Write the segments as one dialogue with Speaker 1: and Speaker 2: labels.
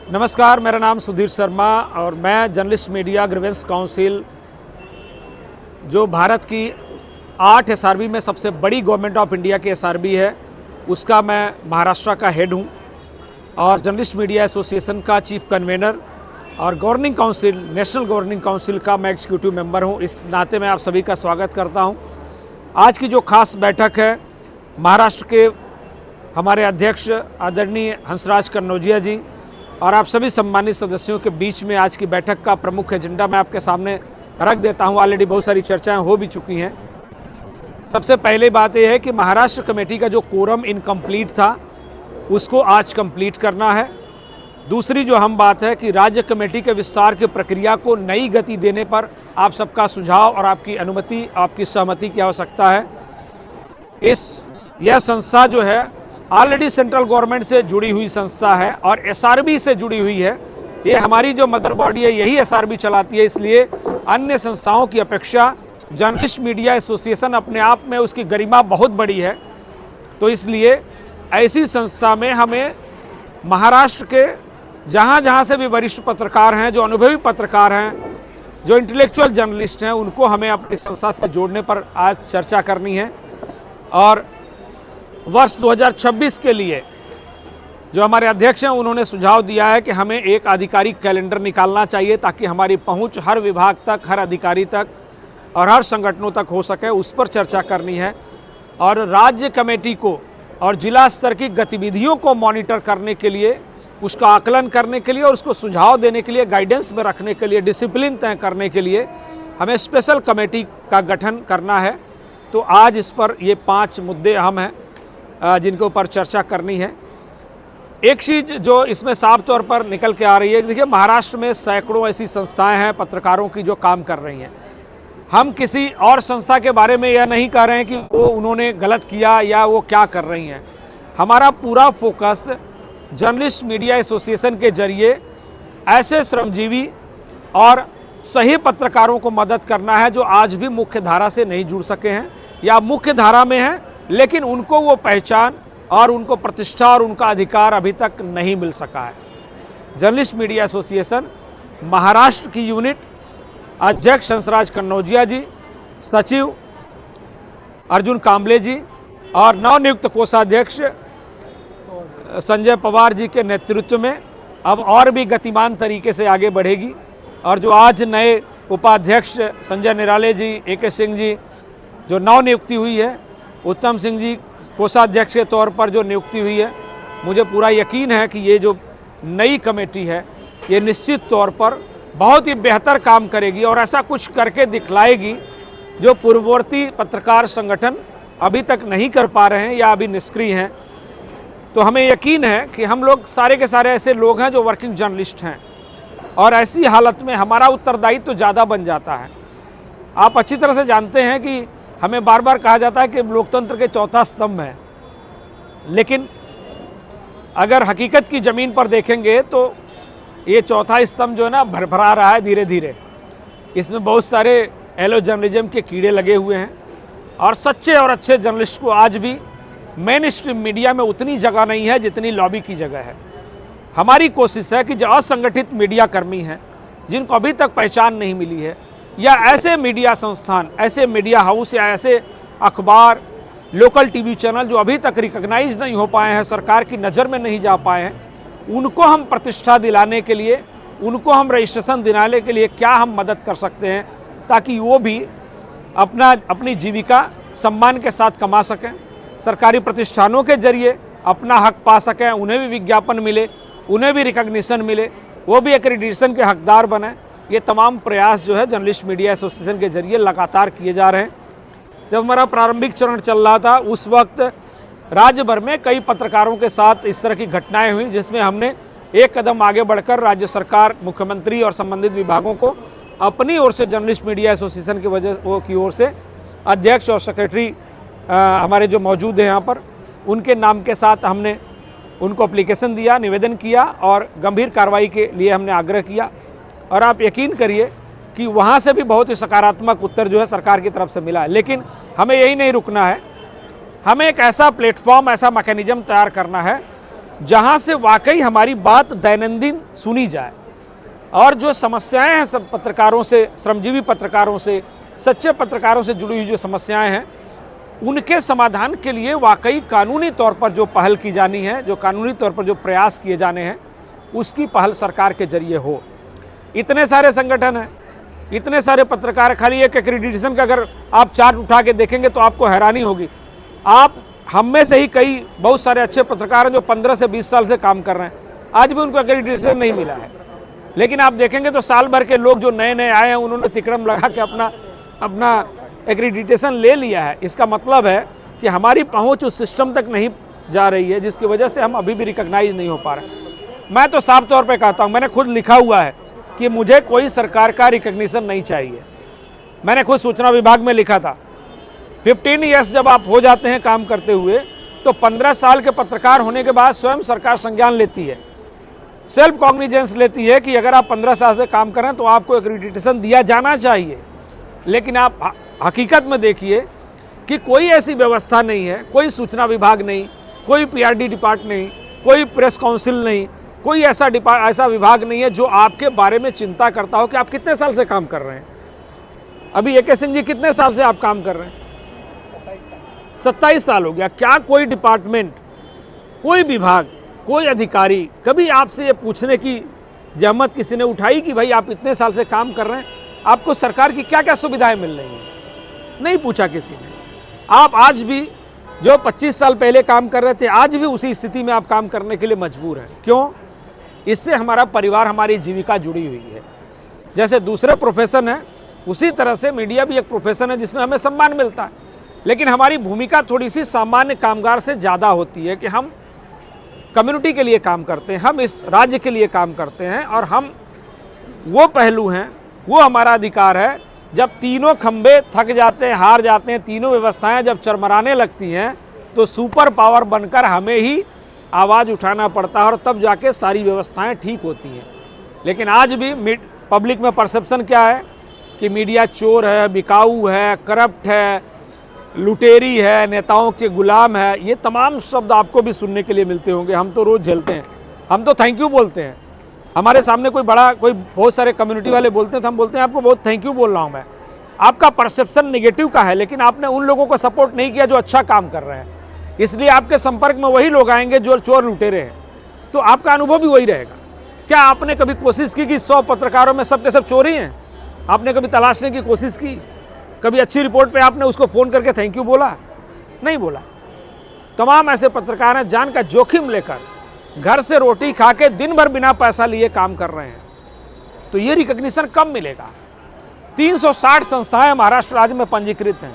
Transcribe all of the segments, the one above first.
Speaker 1: नमस्कार, मेरा नाम सुधीर शर्मा और मैं जर्नलिस्ट मीडिया ग्रीवेंस काउंसिल, जो भारत की 8 एसआरबी में सबसे बड़ी गवर्नमेंट ऑफ इंडिया की एसआरबी है, उसका मैं महाराष्ट्र का हेड हूं और जर्नलिस्ट मीडिया एसोसिएशन का चीफ कन्वेनर और governing council, national governing council का मैं एग्जीक्यूटिव मेंबर हूं। इस नाते मैं आप सभी का स्वागत करता हूं। आज की जो खास बैठक है, महाराष्ट्र के हमारे अध्यक्ष आदरणीय हंसराज कन्नौजिया जी और आप सभी सम्मानित सदस्यों के बीच में आज की बैठक का प्रमुख एजेंडा मैं आपके सामने रख देता हूं। ऑलरेडी बहुत सारी चर्चाएं हो भी चुकी हैं। सबसे पहले बात यह है कि महाराष्ट्र कमेटी का जो कोरम इनकम्प्लीट था, उसको आज कंप्लीट करना है। दूसरी जो हम बात है कि राज्य कमेटी के विस्तार की प्रक्रिया को नई गति देने पर आप सबका सुझाव और आपकी अनुमति, आपकी सहमति की आवश्यकता है। यह संस्था जो है ऑलरेडी सेंट्रल गवर्नमेंट से जुड़ी हुई संस्था है और एसआरबी से जुड़ी हुई है। ये हमारी जो मदर बॉडी है, यही एसआरबी चलाती है। इसलिए अन्य संस्थाओं की अपेक्षा जर्नलिस्ट मीडिया एसोसिएशन अपने आप में उसकी गरिमा बहुत बड़ी है। तो इसलिए ऐसी संस्था में हमें महाराष्ट्र के जहाँ जहाँ से भी वरिष्ठ पत्रकार हैं, जो अनुभवी पत्रकार हैं, जो इंटेलेक्चुअल जर्नलिस्ट हैं, उनको हमें अपनी संस्था से जोड़ने पर आज चर्चा करनी है। और वर्ष 2026 के लिए जो हमारे अध्यक्ष हैं, उन्होंने सुझाव दिया है कि हमें एक आधिकारिक कैलेंडर निकालना चाहिए ताकि हमारी पहुंच हर विभाग तक, हर अधिकारी तक और हर संगठनों तक हो सके। उस पर चर्चा करनी है और राज्य कमेटी को और जिला स्तर की गतिविधियों को मॉनिटर करने के लिए, उसका आकलन करने के लिए और उसको सुझाव देने के लिए, गाइडेंस में रखने के लिए, डिसिप्लिन तय करने के लिए हमें स्पेशल कमेटी का गठन करना है। तो आज इस पर ये 5 मुद्दे अहम हैं जिनके ऊपर चर्चा करनी है। एक चीज़ जो इसमें साफ तौर पर निकल के आ रही है, देखिए महाराष्ट्र में सैकड़ों ऐसी संस्थाएं हैं पत्रकारों की जो काम कर रही हैं। हम किसी और संस्था के बारे में यह नहीं कह रहे हैं कि वो उन्होंने गलत किया या वो क्या कर रही हैं। हमारा पूरा फोकस जर्नलिस्ट मीडिया एसोसिएशन के जरिए ऐसे श्रमजीवी और सही पत्रकारों को मदद करना है जो आज भी मुख्य धारा से नहीं जुड़ सके हैं या मुख्य धारा में हैं, लेकिन उनको वो पहचान और उनको प्रतिष्ठा और उनका अधिकार अभी तक नहीं मिल सका है। जर्नलिस्ट मीडिया एसोसिएशन महाराष्ट्र की यूनिट अध्यक्ष हंसराज कन्नौजिया जी, सचिव अर्जुन कांबले जी और नवनियुक्त कोषाध्यक्ष संजय पवार जी के नेतृत्व में अब और भी गतिमान तरीके से आगे बढ़ेगी। और जो आज नए उपाध्यक्ष संजय निराले जी, AK सिंह जी जो नवनियुक्ति हुई है, उत्तम सिंह जी कोषाध्यक्ष के तौर पर जो नियुक्ति हुई है, मुझे पूरा यकीन है कि ये जो नई कमेटी है, ये निश्चित तौर पर बहुत ही बेहतर काम करेगी और ऐसा कुछ करके दिखलाएगी जो पूर्ववर्ती पत्रकार संगठन अभी तक नहीं कर पा रहे हैं या अभी निष्क्रिय हैं। तो हमें यकीन है कि हम लोग सारे के सारे ऐसे लोग हैं जो वर्किंग जर्नलिस्ट हैं और ऐसी हालत में हमारा उत्तरदायित्व तो ज़्यादा बन जाता है। आप अच्छी तरह से जानते हैं कि हमें बार बार कहा जाता है कि लोकतंत्र के चौथा स्तंभ है, लेकिन अगर हकीकत की ज़मीन पर देखेंगे तो ये चौथा स्तंभ जो है ना, भरभरा रहा है धीरे धीरे। इसमें बहुत सारे एलो जर्नलिज्म के कीड़े लगे हुए हैं और सच्चे और अच्छे जर्नलिस्ट को आज भी मेन स्ट्रीम मीडिया में उतनी जगह नहीं है जितनी लॉबी की जगह है। हमारी कोशिश है कि जो असंगठित मीडिया कर्मी हैं, जिनको अभी तक पहचान नहीं मिली है, या ऐसे मीडिया संस्थान, ऐसे मीडिया हाउस या ऐसे अखबार, लोकल टीवी चैनल जो अभी तक रिकॉग्नाइज नहीं हो पाए हैं, सरकार की नज़र में नहीं जा पाए हैं, उनको हम प्रतिष्ठा दिलाने के लिए, उनको हम रजिस्ट्रेशन दिलाने के लिए क्या हम मदद कर सकते हैं ताकि वो भी अपनी जीविका सम्मान के साथ कमा सकें, सरकारी प्रतिष्ठानों के जरिए अपना हक पा सकें, उन्हें भी विज्ञापन मिले, उन्हें भी रिकॉग्निशन मिले, वो भी एक्रेडिटेशन के हकदार बने। ये तमाम प्रयास जो है जर्नलिस्ट मीडिया एसोसिएशन के जरिए लगातार किए जा रहे हैं। जब हमारा प्रारंभिक चरण चल रहा था, उस वक्त राज्य भर में कई पत्रकारों के साथ इस तरह की घटनाएं हुई, जिसमें हमने एक कदम आगे बढ़कर राज्य सरकार, मुख्यमंत्री और संबंधित विभागों को अपनी ओर से जर्नलिस्ट मीडिया एसोसिएशन की ओर से अध्यक्ष और सेक्रेटरी हमारे जो मौजूद हैं यहाँ पर, उनके नाम के साथ हमने उनको एप्लीकेशन दिया, निवेदन किया और गंभीर कार्रवाई के लिए हमने आग्रह किया। और आप यकीन करिए कि वहाँ से भी बहुत ही सकारात्मक उत्तर जो है सरकार की तरफ से मिला है। लेकिन हमें यही नहीं रुकना है, हमें एक ऐसा प्लेटफॉर्म, ऐसा मैकेनिज्म तैयार करना है जहां से वाकई हमारी बात दैनंदिन सुनी जाए और जो समस्याएं हैं सब पत्रकारों से, श्रमजीवी पत्रकारों से, सच्चे पत्रकारों से जुड़ी हुई जो समस्याएं हैं, उनके समाधान के लिए वाकई कानूनी तौर पर जो पहल की जानी है, जो कानूनी तौर पर जो प्रयास किए जाने हैं, उसकी पहल सरकार के जरिए हो। इतने सारे संगठन हैं, इतने सारे पत्रकार, खाली एक एक्रीडिटेशन का अगर आप चार्ट उठा के देखेंगे तो आपको हैरानी होगी। आप हम में से ही कई बहुत सारे अच्छे पत्रकार हैं जो 15 से 20 साल से काम कर रहे हैं, आज भी उनको एक्रीडिटेशन नहीं मिला है। लेकिन आप देखेंगे तो साल भर के लोग जो नए नए आए हैं उन्होंने तिकड़म लगा के अपना एक्रीडिटेशन ले लिया है। इसका मतलब है कि हमारी पहुंच उस सिस्टम तक नहीं जा रही है, जिसकी वजह से हम अभी भी रिकॉग्नाइज नहीं हो पा रहे। मैं तो साफ तौर पे कहता हूं, मैंने खुद लिखा हुआ है कि मुझे कोई सरकार का रिकॉग्निशन नहीं चाहिए। मैंने खुद सूचना विभाग में लिखा था, 15 ईयर्स जब आप हो जाते हैं काम करते हुए तो 15 साल के पत्रकार होने के बाद स्वयं सरकार संज्ञान लेती है, सेल्फ कॉग्निजेंस लेती है कि अगर आप 15 साल से काम कर रहे हैं तो आपको एक्रीडिटेशन दिया जाना चाहिए। लेकिन आप हकीकत में देखिए कि कोई ऐसी व्यवस्था नहीं है, कोई सूचना विभाग नहीं, कोई पीआरडी डिपार्ट नहीं, कोई प्रेस काउंसिल नहीं, कोई ऐसा विभाग नहीं है जो आपके बारे में चिंता करता हो कि आप कितने साल से काम कर रहे हैं। अभी AK सिंह जी कितने साल से आप काम कर रहे हैं? 27 साल हो गया। क्या कोई डिपार्टमेंट, कोई विभाग, कोई अधिकारी कभी आपसे ये पूछने की जहमत किसी ने उठाई कि भाई आप इतने साल से काम कर रहे हैं, आपको सरकार की क्या क्या सुविधाएं मिल रही हैं? नहीं पूछा किसी ने। आप आज भी जो 25 साल पहले काम कर रहे थे, आज भी उसी स्थिति में आप काम करने के लिए मजबूर हैं। क्यों? इससे हमारा परिवार, हमारी जीविका जुड़ी हुई है। जैसे दूसरे प्रोफेशन है, उसी तरह से मीडिया भी एक प्रोफेशन है जिसमें हमें सम्मान मिलता है। लेकिन हमारी भूमिका थोड़ी सी सामान्य कामगार से ज़्यादा होती है कि हम कम्युनिटी के लिए काम करते हैं, हम इस राज्य के लिए काम करते हैं और हम वो पहलू हैं, वो हमारा अधिकार है। जब तीनों खंबे थक जाते हैं, हार जाते हैं, तीनों व्यवस्थाएं जब चरमराने लगती हैं तो सुपर पावर बनकर हमें ही आवाज़ उठाना पड़ता है और तब जाके सारी व्यवस्थाएं ठीक होती हैं। लेकिन आज भी पब्लिक में परसेप्शन क्या है कि मीडिया चोर है, बिकाऊ है, करप्ट है, लुटेरी है, नेताओं के गुलाम है। ये तमाम शब्द आपको भी सुनने के लिए मिलते होंगे। हम तो रोज़ झेलते हैं, हम तो थैंक यू बोलते हैं। हमारे सामने कोई बहुत सारे कम्युनिटी वाले बोलते हैं तो हम बोलते हैं आपको बहुत थैंक यू बोल रहा हूँ मैं। आपका परसेप्शन नेगेटिव का है, लेकिन आपने उन लोगों को सपोर्ट नहीं किया जो अच्छा काम कर रहे हैं, इसलिए आपके संपर्क में वही लोग आएंगे जो चोर लुटेरे हैं, तो आपका अनुभव भी वही रहेगा। क्या आपने कभी कोशिश की कि 100 पत्रकारों में सब के सब चोर ही हैं? आपने कभी तलाशने की कोशिश की? कभी अच्छी रिपोर्ट पे आपने उसको फ़ोन करके थैंक यू बोला? नहीं बोला। तमाम ऐसे पत्रकार हैं जान का जोखिम लेकर घर से रोटी खा के दिन भर बिना पैसा लिए काम कर रहे हैं, तो ये रिकॉग्निशन कब मिलेगा? 360 संस्थाएं महाराष्ट्र राज्य में पंजीकृत हैं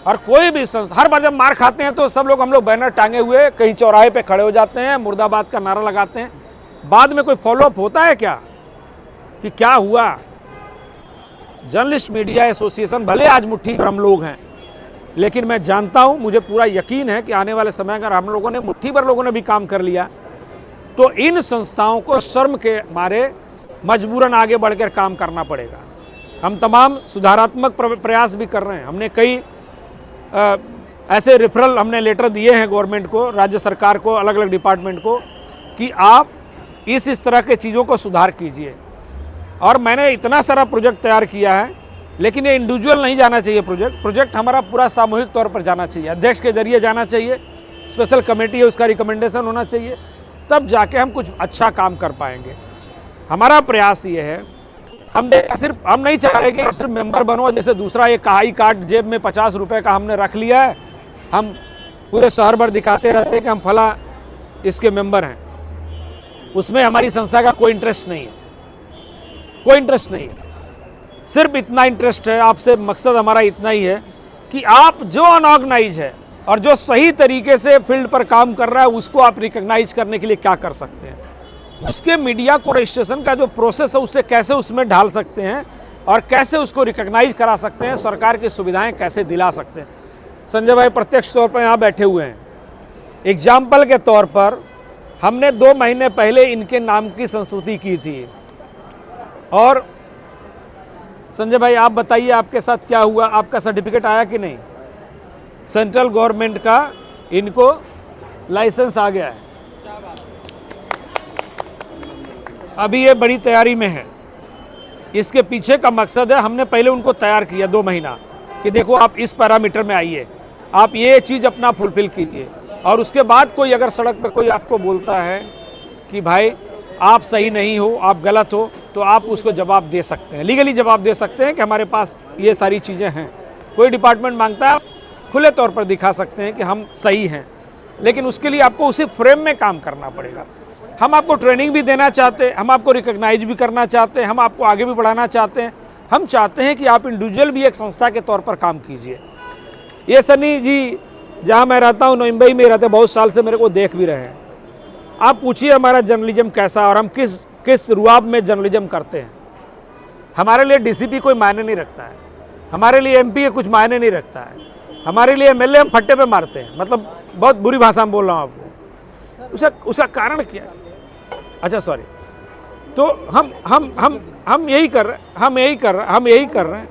Speaker 1: और कोई भी संस्था, हर बार जब मार खाते हैं तो हम लोग बैनर टांगे हुए कहीं चौराहे पे खड़े हो जाते हैं, मुर्दाबाद का नारा लगाते हैं। बाद में कोई फॉलोअप होता है क्या कि क्या हुआ? जर्नलिस्ट मीडिया एसोसिएशन भले आज मुट्ठी भर हम लोग हैं, लेकिन मैं जानता हूं, मुझे पूरा यकीन है कि आने वाले समय अगर हम लोगों ने मुट्ठी भर लोगों ने भी काम कर लिया तो इन संस्थाओं को शर्म के मारे मजबूरन आगे बढ़कर काम करना पड़ेगा। हम तमाम सुधारात्मक प्रयास भी कर रहे हैं। हमने कई ऐसे रेफरल हमने लेटर दिए हैं गवर्नमेंट को, राज्य सरकार को, अलग अलग डिपार्टमेंट को कि आप इस तरह के चीज़ों को सुधार कीजिए। और मैंने इतना सारा प्रोजेक्ट तैयार किया है, लेकिन ये इंडिविजुअल नहीं जाना चाहिए। प्रोजेक्ट हमारा पूरा सामूहिक तौर पर जाना चाहिए, अध्यक्ष के जरिए जाना चाहिए, स्पेशल कमेटी है उसका रिकमेंडेशन होना चाहिए, तब जाके हम कुछ अच्छा काम कर पाएंगे। हमारा प्रयास ये है, हम नहीं चाह रहे कि सिर्फ मेंबर बनो, जैसे दूसरा एक कहाई कार्ड जेब में 50 रुपये का हमने रख लिया है, हम पूरे शहर भर दिखाते रहते हैं कि हम फला इसके मेंबर हैं। उसमें हमारी संस्था का कोई इंटरेस्ट नहीं है, कोई इंटरेस्ट नहीं है। सिर्फ इतना इंटरेस्ट है आपसे, मकसद हमारा इतना ही है कि आप जो अनऑर्गेनाइज है और जो सही तरीके से फील्ड पर काम कर रहा है उसको आप रिकॉग्नाइज करने के लिए क्या कर सकते हैं, उसके मीडिया को रजिस्ट्रेशन का जो प्रोसेस है उससे कैसे उसमें ढाल सकते हैं और कैसे उसको रिकॉग्नाइज करा सकते हैं, सरकार की सुविधाएं कैसे दिला सकते हैं। संजय भाई प्रत्यक्ष तौर पर यहाँ बैठे हुए हैं। एग्जाम्पल के तौर पर हमने 2 महीने पहले इनके नाम की संस्तुति की थी। और संजय भाई आप बताइए आपके साथ क्या हुआ, आपका सर्टिफिकेट आया कि नहीं? सेंट्रल गवर्नमेंट का इनको लाइसेंस आ गया है। अभी ये बड़ी तैयारी में है। इसके पीछे का मकसद है, हमने पहले उनको तैयार किया 2 महीना कि देखो आप इस पैरामीटर में आइए, आप ये चीज़ अपना फुलफिल कीजिए, और उसके बाद कोई अगर सड़क पर कोई आपको बोलता है कि भाई आप सही नहीं हो, आप गलत हो, तो आप उसको जवाब दे सकते हैं, लीगली जवाब दे सकते हैं कि हमारे पास ये सारी चीज़ें हैं। कोई डिपार्टमेंट मांगता है, आप खुले तौर पर दिखा सकते हैं कि हम सही हैं, लेकिन उसके लिए आपको उसी फ्रेम में काम करना पड़ेगा। हम आपको ट्रेनिंग भी देना चाहते हैं, हम आपको रिकॉग्नाइज भी करना चाहते हैं, हम आपको आगे भी बढ़ाना चाहते हैं। हम चाहते हैं कि आप इंडिविजुअल भी एक संस्था के तौर पर काम कीजिए। ये सनी जी जहाँ मैं रहता हूँ, मुंबई में रहते, बहुत साल से मेरे को देख भी रहे हैं। आप पूछिए हमारा जर्नलिज्म कैसा, और हम किस रुआब में जर्नलिज्म करते हैं। हमारे लिए डीसीपी कोई मायने नहीं रखता है, हमारे लिए एमपी कुछ मायने नहीं रखता है, हमारे लिए एमएलए हम फट्टे पे मारते हैं, मतलब बहुत बुरी भाषा में बोल रहा हूँ आपको। उसका कारण क्या है? अच्छा सॉरी। तो हम यही कर रहे हैं, हम यही कर रहे हैं